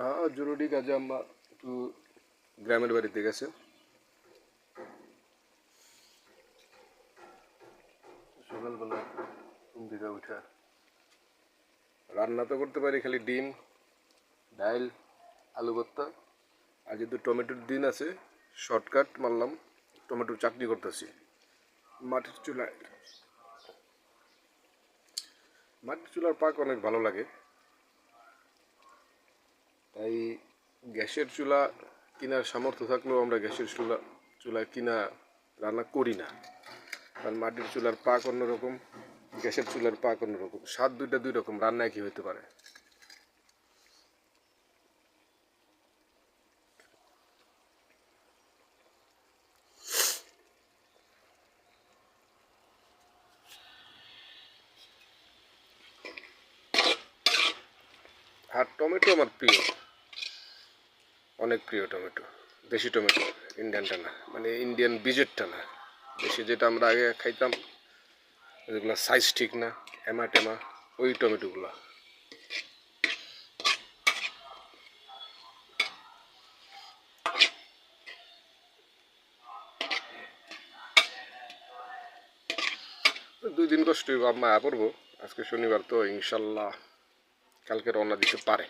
হ্যাঁ, জরুরি কাজে আম্মা একটু গ্রামের বাড়িতে গেছে। সকালবেলা ঘুম থেকে উঠা রান্না তো করতে পারি খালি ডিম, ডাল, আলু ভর্তা। আর যেহেতু টমেটোর দিন আছে, শর্টকাট মারলাম, টমেটোর চাটনি করতেছি মাটির চুলায়। মাটির চুলার পাক অনেক ভালো লাগে, তাই গ্যাসের চুলা কেনার সামর্থ্য থাকলেও আমরা গ্যাসের চুলা কিনা রান্না করি না। কারণ মাটির চুলার পাক অন্যরকম, গ্যাসের চুলার পাক অন্যরকম, স্বাদ দুই রকম, রান্না একই হইতে পারে। আর টমেটো আমার প্রিয়, অনেক প্রিয় টমেটো। দেশি টমেটো, ইন্ডিয়ানটা না, মানে ইন্ডিয়ান বীজেরটা না। দেশি যেটা আমরা আগে খাইতাম, যেগুলো সাইজ ঠিক না, এমা টেমা, ওই টমেটোগুলো। দুই দিন কষ্ট হইব, আম্মা পড়বো। আজকে শনিবার তো ইনশাল্লাহ কালকে রওনা দিতে পারে।